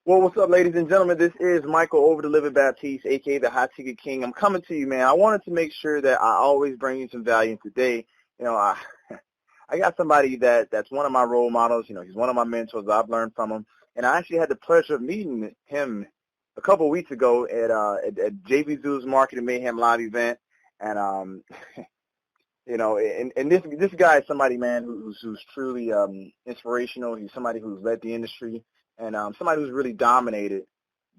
Well, what's up, ladies and gentlemen? This is Michael Over the Living Baptiste, a.k.a. the Hot Ticket King. I'm coming to you, man. I wanted to make sure that I always bring you some value. And today, I got somebody that's one of my role models. He's one of my mentors. I've learned from him. And I actually had the pleasure of meeting him a couple of weeks ago at JV Zoo's Market and Mayhem Live event. And, and this guy is somebody, man, who's truly inspirational. He's somebody who's led the industry. And somebody who's really dominated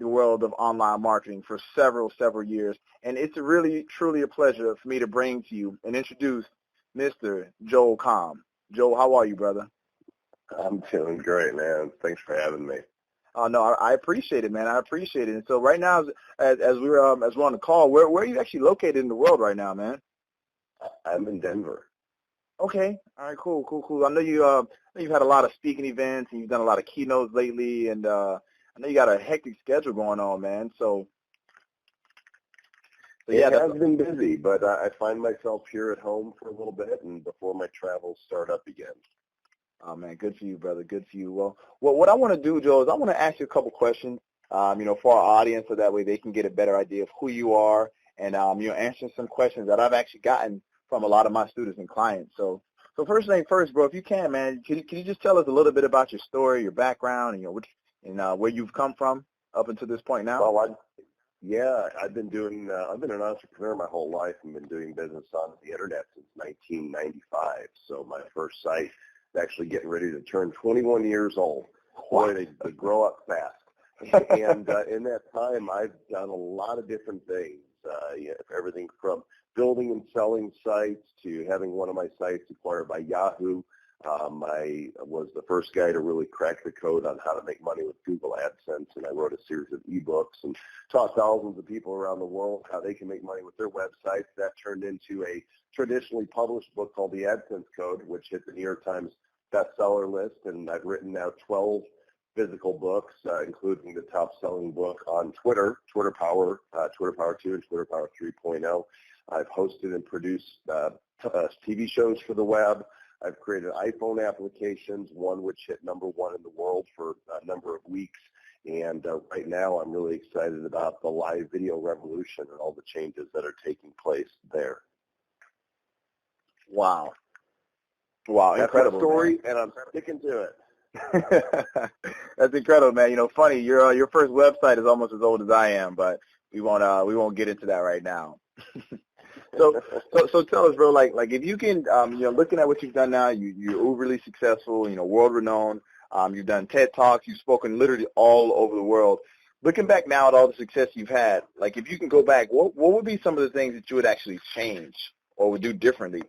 the world of online marketing for several years. And it's really, truly a pleasure for me to bring to you and introduce Mr. Joel Comm. Joel, how are you, brother? I'm feeling great, man. Thanks for having me. No, I appreciate it, man. I appreciate it. And so right now, as we're on the call, where are you actually located in the world right now, man? I'm in Denver. Okay. All right. Cool. I know you've had a lot of speaking events and you've done a lot of keynotes lately, and I know you got a hectic schedule going on, man. So yeah, it has been busy, but I find myself here at home for a little bit, and before my travels start up again. Oh man, good for you, brother. Good for you. Well, what I want to do, Joe, is I want to ask you a couple questions, for our audience, so that way they can get a better idea of who you are, and answer some questions that I've actually gotten from a lot of my students and clients. So first thing first, bro, if you can, man, can you just tell us a little bit about your story, your background, and where you've come from up until this point now? Well, I've been an entrepreneur my whole life and been doing business on the internet since 1995. So my first site is actually getting ready to turn 21 years old. Boy, they grow up fast. And in that time, I've done a lot of different things. Everything from building and selling sites to having one of my sites acquired by Yahoo. I was the first guy to really crack the code on how to make money with Google AdSense, and I wrote a series of ebooks and taught thousands of people around the world how they can make money with their websites. That turned into a traditionally published book called The AdSense Code, which hit the New York Times bestseller list, and I've written now 12 physical books, including the top-selling book on Twitter Power, Twitter Power 2 and Twitter Power 3.0. I've hosted and produced TV shows for the web. I've created iPhone applications, one which hit #1 in the world for a number of weeks. And right now I'm really excited about the live video revolution and all the changes that are taking place there. Wow. That's Incredible, my story, man. and I'm sticking to it. That's incredible, man. Funny, your first website is almost as old as I am, but we won't get into that right now. So tell us, bro. Like if you can, looking at what you've done now, you're overly successful. World renowned. You've done TED Talks. You've spoken literally all over the world. Looking back now at all the success you've had, like if you can go back, what would be some of the things that you would actually change or would do differently?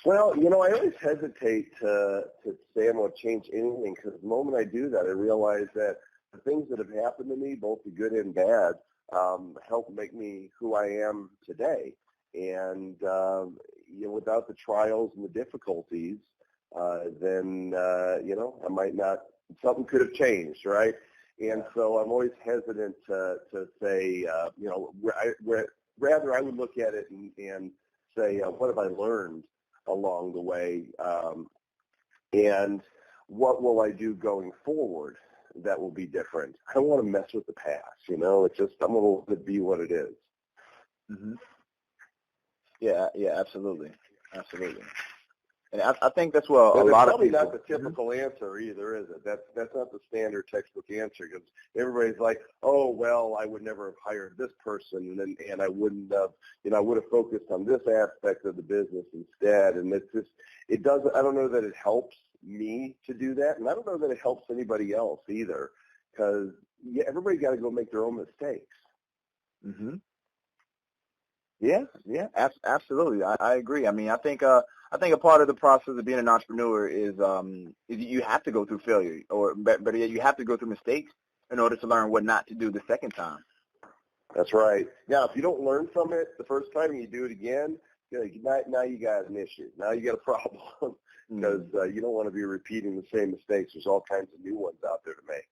Well, I always hesitate to say I'm going to change anything, because the moment I do that, I realize that the things that have happened to me, both the good and bad, help make me who I am today. And, without the trials and the difficulties, then, I might not, something could have changed, right? And so I'm always hesitant to say, rather I would look at it and say, what have I learned along the way, and what will I do going forward that will be different? I don't want to mess with the past, it's just, I'm going to let it be what it is. Mm-hmm. Yeah, absolutely. And I think that's what a lot of people. That's probably not the typical answer either, is it? That's not the standard textbook answer, because everybody's like, oh, well, I would never have hired this person, and I wouldn't have, I would have focused on this aspect of the business instead. And it's just, it doesn't. I don't know that it helps me to do that, and I don't know that it helps anybody else either, because everybody got to go make their own mistakes. Mm-hmm. Yeah, absolutely. I agree. I mean, I think a part of the process of being an entrepreneur is you have to go through failure, or better yet, you have to go through mistakes in order to learn what not to do the second time. That's right. Now, if you don't learn from it the first time and you do it again, now you got an issue. Now you got a problem, because you don't want to be repeating the same mistakes. There's all kinds of new ones out there to make.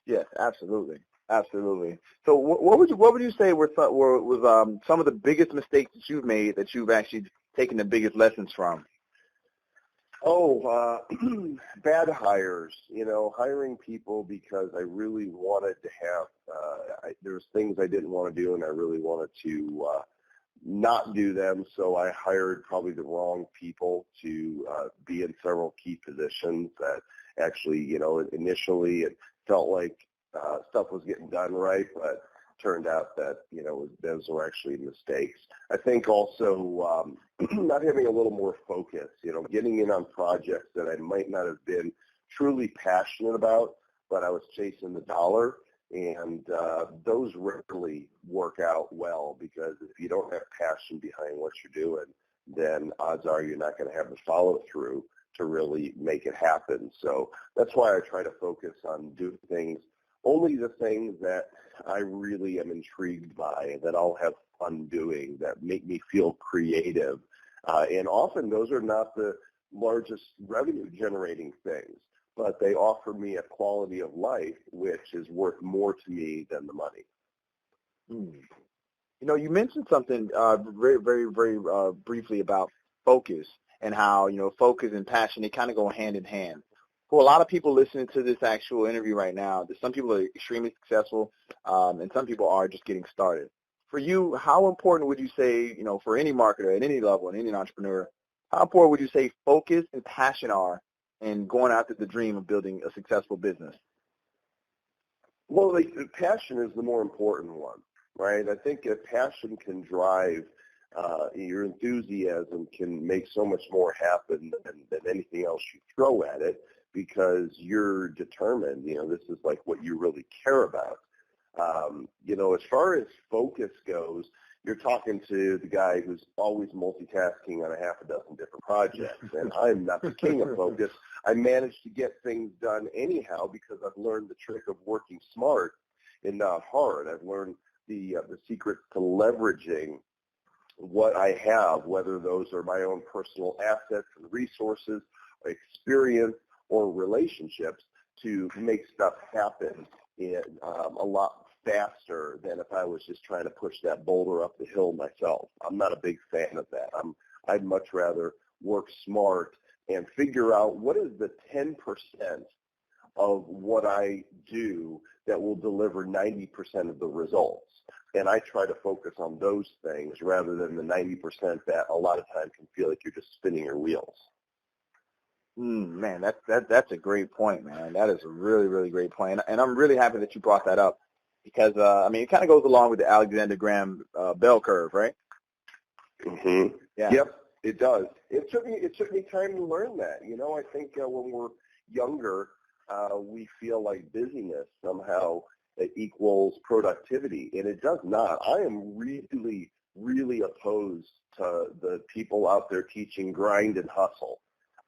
Yes, absolutely. So what would you say was some of the biggest mistakes that you've made that you've actually taken the biggest lessons from? Bad hires, hiring people because I really wanted to have, there's things I didn't want to do and I really wanted to not do them, so I hired probably the wrong people to be in several key positions that actually, initially it felt like stuff was getting done right, but turned out that, those were actually mistakes. I think also not having a little more focus, getting in on projects that I might not have been truly passionate about, but I was chasing the dollar. And those rarely work out well because if you don't have passion behind what you're doing, then odds are you're not going to have the follow-through to really make it happen. So that's why I try to focus on doing things, only the things that I really am intrigued by, that I'll have fun doing, that make me feel creative. And often those are not the largest revenue-generating things, but they offer me a quality of life which is worth more to me than the money. You mentioned something very, very, very briefly about focus and how, focus and passion, they kind of go hand in hand. For a lot of people listening to this actual interview right now, some people are extremely successful and some people are just getting started. For you, how important would you say, for any marketer at any level and any entrepreneur, how important would you say focus and passion are in going after the dream of building a successful business? Well, the passion is the more important one, right? I think a passion can drive your enthusiasm, can make so much more happen than anything else you throw at it because you're determined. This is like what you really care about. As far as focus goes, you're talking to the guy who's always multitasking on a half a dozen different projects, and I'm not the king of focus. I manage to get things done anyhow because I've learned the trick of working smart and not hard. I've learned the secret to leveraging what I have, whether those are my own personal assets and resources, experience, or relationships, to make stuff happen in a lot faster than if I was just trying to push that boulder up the hill myself. I'm not a big fan of that. I'd much rather work smart and figure out what is the 10% of what I do that will deliver 90% of the results. And I try to focus on those things rather than the 90% that a lot of times can feel like you're just spinning your wheels. Man, that's a great point, man. That is a really, really great point. And I'm really happy that you brought that up because, it kind of goes along with the Alexander Graham bell curve, right? Mm-hmm. Yeah. Yep, it does. It took me time to learn that. I think when we're younger, we feel like busyness somehow equals productivity, and it does not. I am really, really opposed to the people out there teaching grind and hustle.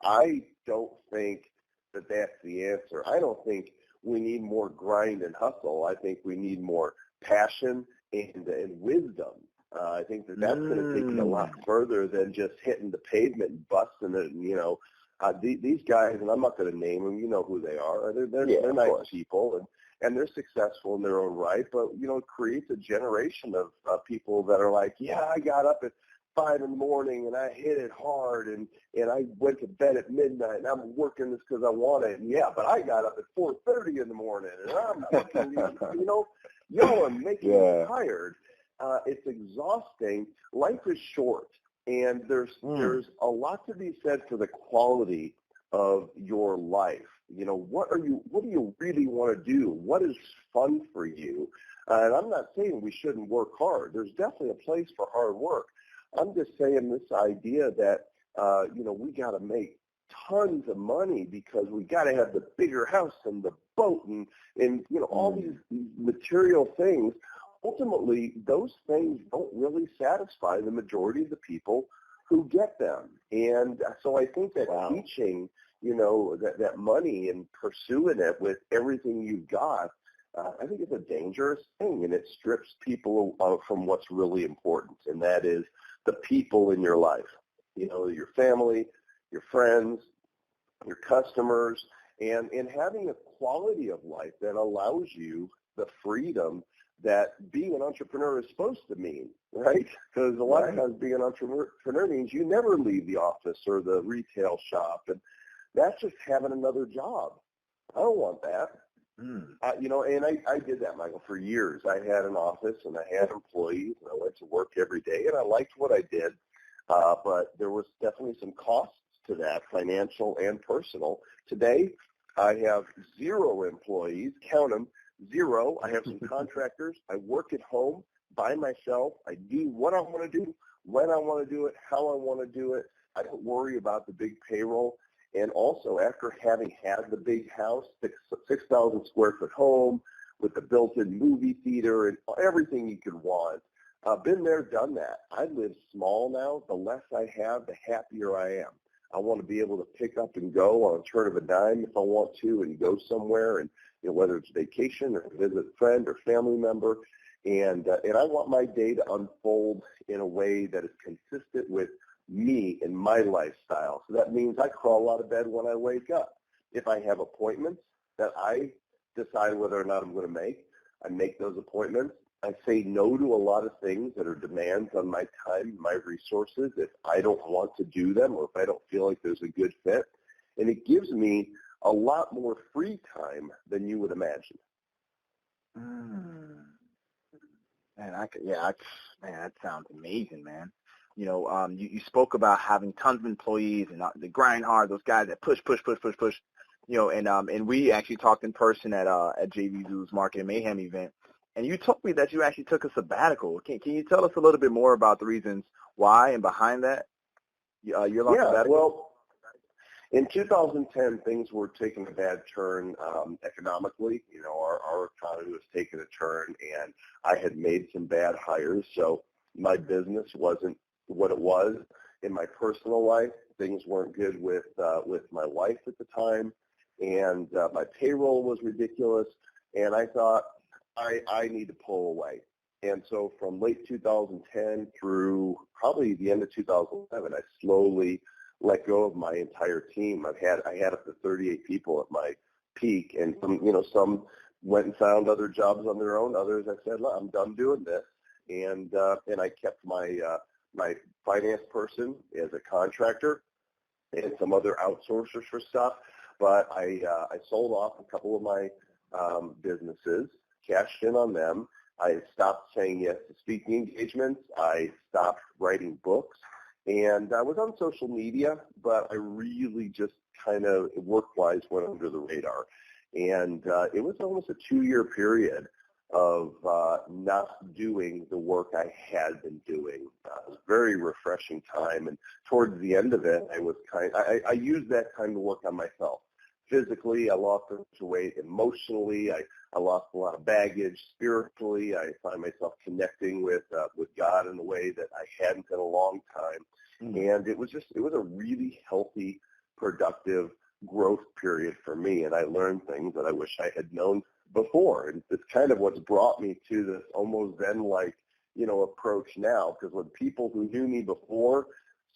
I don't think that that's the answer. I don't think we need more grind and hustle. I think we need more passion and wisdom. I think that's going to take it a lot further than just hitting the pavement and busting it. These guys, and I'm not going to name them, you know who they are. They're nice people, and they're successful in their own right. But it creates a generation of people that are like, yeah, I got up at 5 in the morning and I hit it hard and I went to bed at midnight and I'm working this because I want it. And yeah, but I got up at 4:30 in the morning and I'm working. Y'all are making me tired. It's exhausting. Life is short, and there's a lot to be said for the quality of your life. What do you really want to do? What is fun for you? And I'm not saying we shouldn't work hard. There's definitely a place for hard work. I'm just saying this idea that, we got to make tons of money because we got to have the bigger house and the boat and all these material things. Ultimately, those things don't really satisfy the majority of the people who get them. And so I think that teaching, that money and pursuing it with everything you've got, I think it's a dangerous thing, and it strips people from what's really important, and that is the people in your life, your family, your friends, your customers, and having a quality of life that allows you the freedom that being an entrepreneur is supposed to mean, right? Because a lot of times being an entrepreneur means you never leave the office or the retail shop, That's just having another job. I don't want that. And I did that, Michael, for years. I had an office and I had employees and I went to work every day and I liked what I did. But there was definitely some costs to that, financial and personal. Today, I have 0 employees. Count them, 0. I have some contractors. I work at home by myself. I do what I want to do, when I want to do it, how I want to do it. I don't worry about the big payroll. And also, after having had the big house, 6,000 square foot home with the built-in movie theater and everything you could want, been there, done that. I live small now. The less I have, the happier I am. I want to be able to pick up and go on a turn of a dime if I want to and go somewhere, and whether it's vacation or visit a friend or family member. And I want my day to unfold in a way that is consistent with me and my lifestyle. So that means I crawl out of bed when I wake up. If I have appointments that I decide whether or not I'm going to make, I make those appointments. I say no to a lot of things that are demands on my time, my resources, if I don't want to do them or if I don't feel like there's a good fit. And it gives me a lot more free time than you would imagine. Man, that sounds amazing, man. You spoke about having tons of employees and the grind hard, those guys that push. And we actually talked in person at JV Zoo's Market and Mayhem event. And you told me that you actually took a sabbatical. Can you tell us a little bit more about the reasons why and behind that? Your long sabbatical? Well, in 2010, things were taking a bad turn economically. Our economy was taking a turn, and I had made some bad hires, so my business wasn't what it was. In my personal life, things weren't good with my wife at the time, and my payroll was ridiculous, and I thought, I need to pull away. And so from late 2010 through probably the end of 2011, I slowly let go of my entire team. I had up to 38 people at my peak, and some went and found other jobs on their own. Others, I said, look, I'm done doing this, and I kept my finance person as a contractor and some other outsourcers for stuff. But I sold off a couple of my businesses, cashed in on them. I stopped saying yes to speaking engagements. I stopped writing books. And I was on social media, but I really just kind of work-wise went under the radar. And it was almost a 2-year period of not doing the work I had been doing. It was a very refreshing time. And towards the end of it, I used that time to work on myself. Physically, I lost a bunch of weight. Emotionally, I lost a lot of baggage. Spiritually, I find myself connecting with God in a way that I hadn't in a long time. And it was a really healthy, productive growth period for me. And I learned things that I wish I had known before. And it's kind of what's brought me to this almost Zen-like, approach now. Because when people who knew me before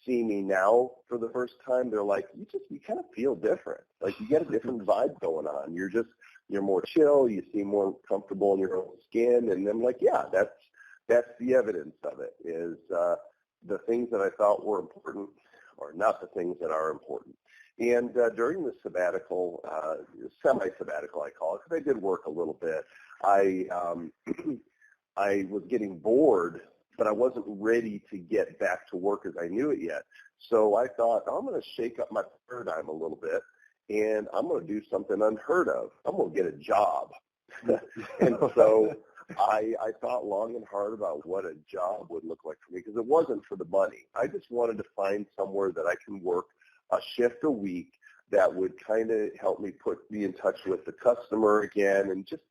see me now for the first time, they're like, you kind of feel different. Like you get a different vibe going on. You're more chill. You seem more comfortable in your own skin. And I'm like, yeah, that's the evidence of it is the things that I thought were important are not the things that are important. And during the sabbatical, semi-sabbatical I call it, because I did work a little bit, I was getting bored, but I wasn't ready to get back to work as I knew it yet. So I thought, I'm going to shake up my paradigm a little bit, and I'm going to do something unheard of. I'm going to get a job. And so I thought long and hard about what a job would look like for me, because it wasn't for the money. I just wanted to find somewhere that I can work a shift a week that would kind of help me put me in touch with the customer again and just,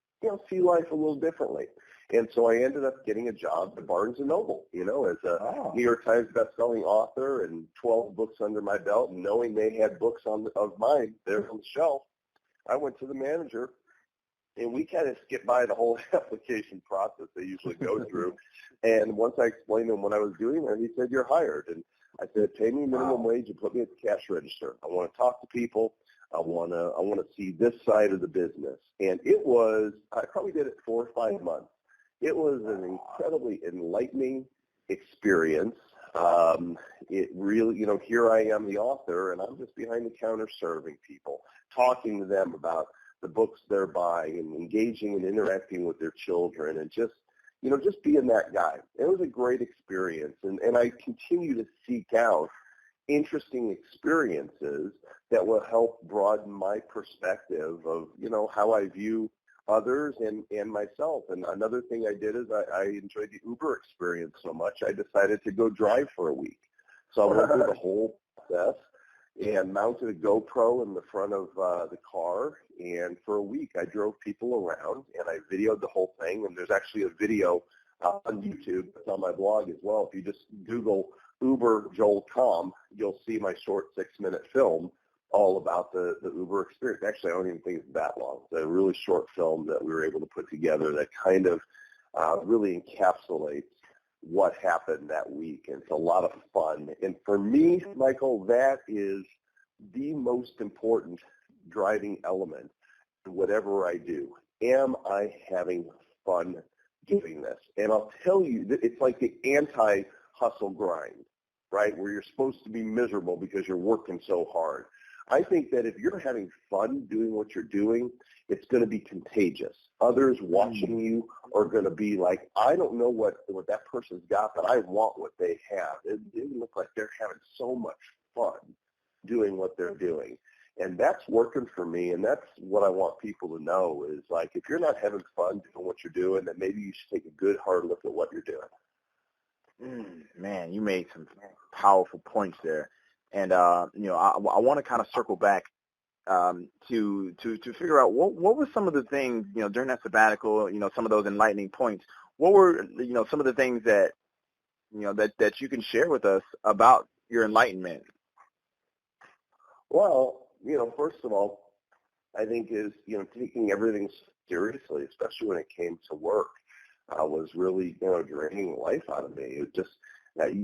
see life a little differently. And so I ended up getting a job at Barnes & Noble, as a New York Times bestselling author and 12 books under my belt, and knowing they had books of mine there on the shelf. I went to the manager, and we kind of skipped by the whole application process they usually go through. And once I explained to him what I was doing there, he said, you're hired. And I said, pay me minimum wage and put me at the cash register. I want to talk to people. I want to see this side of the business. And I probably did it 4 or 5 months. It was an incredibly enlightening experience. It really, here I am, the author, and I'm just behind the counter serving people, talking to them about the books they're buying and engaging and interacting with their children and just being that guy. It was a great experience, and I continue to seek out interesting experiences that will help broaden my perspective of, how I view others and myself. And another thing I did is I enjoyed the Uber experience so much, I decided to go drive for a week. So I went through the whole process and mounted a GoPro in the front of the car. And for a week, I drove people around, and I videoed the whole thing. And there's actually a video on YouTube. It's on my blog as well. If you just Google Uber Joel Comm, you'll see my short 6-minute film all about the Uber experience. Actually, I don't even think it's that long. It's a really short film that we were able to put together that kind of really encapsulates what happened that week. And it's a lot of fun. And for me, Michael, that is the most important driving element in whatever I do. Am I having fun doing this? And I'll tell you, it's like the anti-hustle grind, right, where you're supposed to be miserable because you're working so hard. I think that if you're having fun doing what you're doing, it's going to be contagious. Others watching you are going to be like, I don't know what that person's got, but I want what they have. They look like they're having so much fun doing what they're doing. And that's working for me, and that's what I want people to know is, like, if you're not having fun doing what you're doing, then maybe you should take a good hard look at what you're doing. Man, you made some powerful points there. And, I want to kind of circle back to figure out what were some of the things, during that sabbatical, some of those enlightening points. What were, some of the things that, that you can share with us about your enlightenment? Well, first of all, I think is, taking everything seriously, especially when it came to work, was really, draining the life out of me. It was just,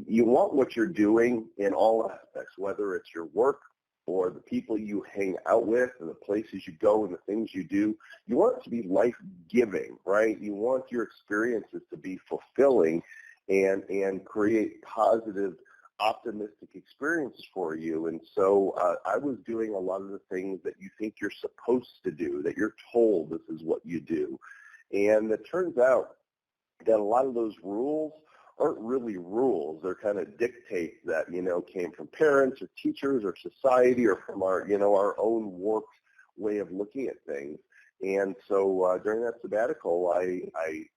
you want what you're doing in all aspects, whether it's your work or the people you hang out with and the places you go and the things you do. You want it to be life-giving, right? You want your experiences to be fulfilling and create positive, optimistic experiences for you. And so I was doing a lot of the things that you think you're supposed to do, that you're told this is what you do. And it turns out that a lot of those rules aren't really rules. They're kind of dictates that, came from parents or teachers or society or from our, our own warped way of looking at things. And so during that sabbatical, I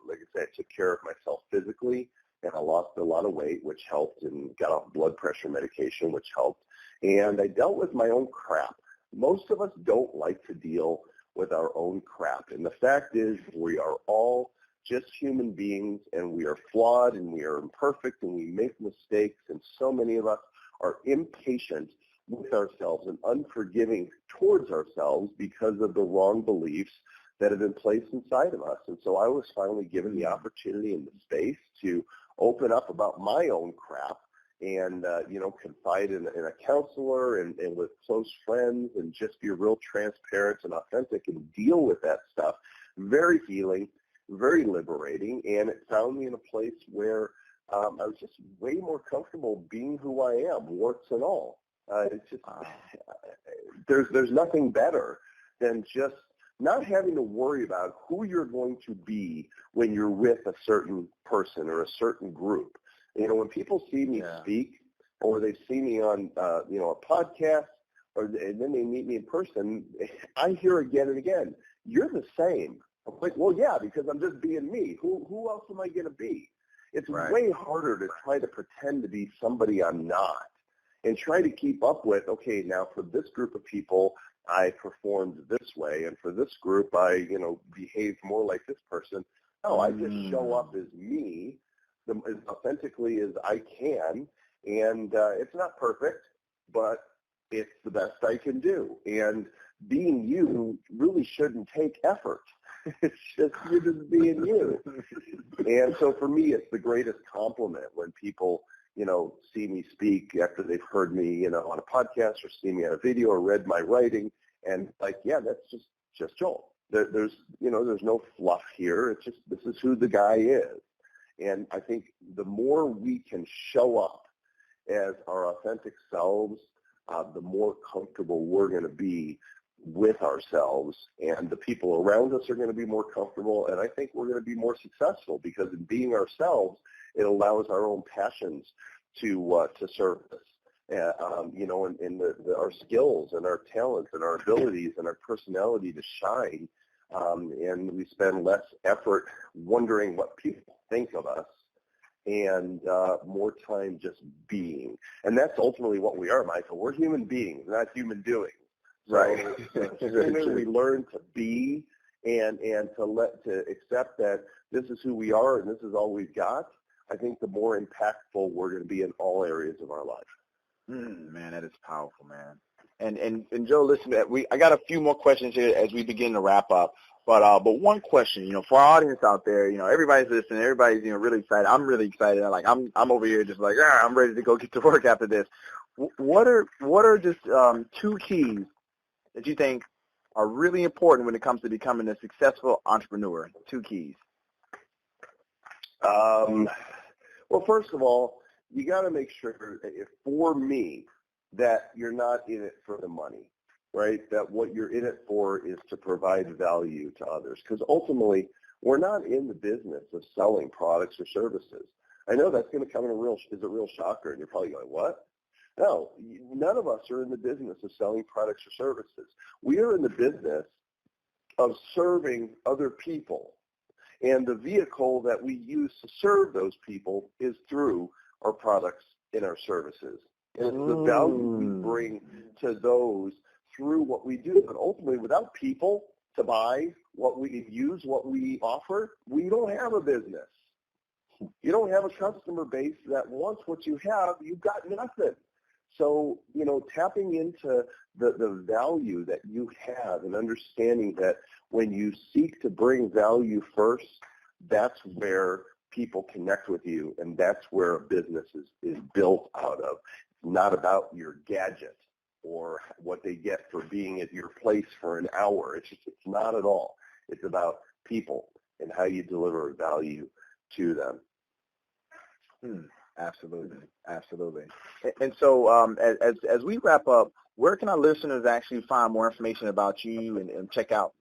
like I said, I took care of myself physically, and I lost a lot of weight, which helped, and got off blood pressure medication, which helped. And I dealt with my own crap. Most of us don't like to deal with our own crap. And the fact is, we are all just human beings, and we are flawed, and we are imperfect, and we make mistakes, and so many of us are impatient with ourselves and unforgiving towards ourselves because of the wrong beliefs that have been placed inside of us. And so I was finally given the opportunity and the space to open up about my own crap and, confide in a counselor and with close friends and just be real transparent and authentic and deal with that stuff. Very healing, very liberating, and it found me in a place where I was just way more comfortable being who I am, warts and all. It's just, there's nothing better than just not having to worry about who you're going to be when you're with a certain person or a certain group. When people see me speak, or they see me on, a podcast, and then they meet me in person, I hear again and again, you're the same. I'm like, well, yeah, because I'm just being me. Who else am I going to be? It's way harder to try to pretend to be somebody I'm not and try to keep up with, okay, now for this group of people, I performed this way, and for this group, I, behaved more like this person. No, I just show up as me, as authentically as I can, and it's not perfect, but it's the best I can do. And being you really shouldn't take effort. It's just you're just being you. And so for me, it's the greatest compliment when people, see me speak after they've heard me, on a podcast or see me on a video or read my writing, and like, yeah, that's just Joel. There's no fluff here. It's just, this is who the guy is. And I think the more we can show up as our authentic selves, the more comfortable we're going to be with ourselves, and the people around us are going to be more comfortable, and I think we're going to be more successful, because in being ourselves, it allows our own passions to surface. And our skills and our talents and our abilities and our personality to shine, and we spend less effort wondering what people think of us, and more time just being. And that's ultimately what we are, Michael. We're human beings, not human doings. Right. So the sooner we learn to be and to accept that this is who we are and this is all we've got, I think the more impactful we're going to be in all areas of our life. Man, that is powerful, man. And Joe, listen, I got a few more questions here as we begin to wrap up. But one question, for our audience out there, everybody's listening, everybody's really excited. I'm really excited. I'm over here just like, I'm ready to go get to work after this. What are just two keys that you think are really important when it comes to becoming a successful entrepreneur? Two keys. Well, first of all, you got to make sure, for me, that you're not in it for the money, right? That what you're in it for is to provide value to others. Because ultimately, we're not in the business of selling products or services. I know that's going to come as a real shocker, and you're probably going, what? No, none of us are in the business of selling products or services. We are in the business of serving other people. And the vehicle that we use to serve those people is through our products and our services. And it's the value we bring to those through what we do. But ultimately, without people to buy what we use, what we offer, we don't have a business. You don't have a customer base that wants what you have. You've got nothing. So, tapping into the value that you have and understanding that when you seek to bring value first, that's where people connect with you, and that's where a business is built out of. It's not about your gadget or what they get for being at your place for an hour. It's not at all. It's about people and how you deliver value to them. Absolutely. And so as we wrap up, where can our listeners actually find more information about you and check out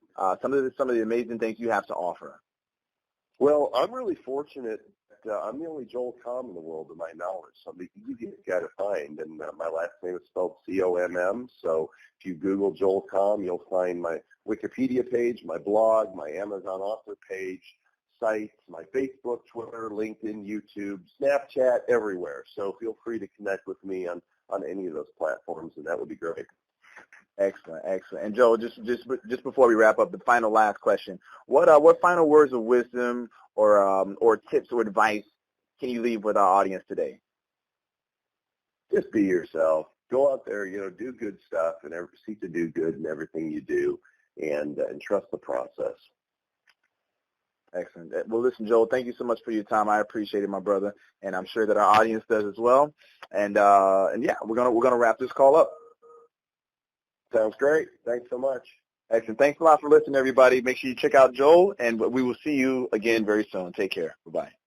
some of the amazing things you have to offer? Well, I'm really fortunate. I'm the only Joel Comm in the world, to my knowledge. So I'm the easiest guy to find, and my last name is spelled C-O-M-M. So if you Google Joel Comm, you'll find my Wikipedia page, my blog, my Amazon author page, sites, my Facebook, Twitter, LinkedIn, YouTube, Snapchat, everywhere. So feel free to connect with me on any of those platforms, and that would be great. Excellent. And Joe, just before we wrap up, the last question: what final words of wisdom or tips or advice can you leave with our audience today? Just be yourself. Go out there, do good stuff, and seek to do good in everything you do, and trust the process. Excellent. Well, listen, Joel, thank you so much for your time. I appreciate it, my brother, and I'm sure that our audience does as well. And yeah, we're gonna wrap this call up. Sounds great. Thanks so much. Excellent. Thanks a lot for listening, everybody. Make sure you check out Joel, and we will see you again very soon. Take care. Bye-bye.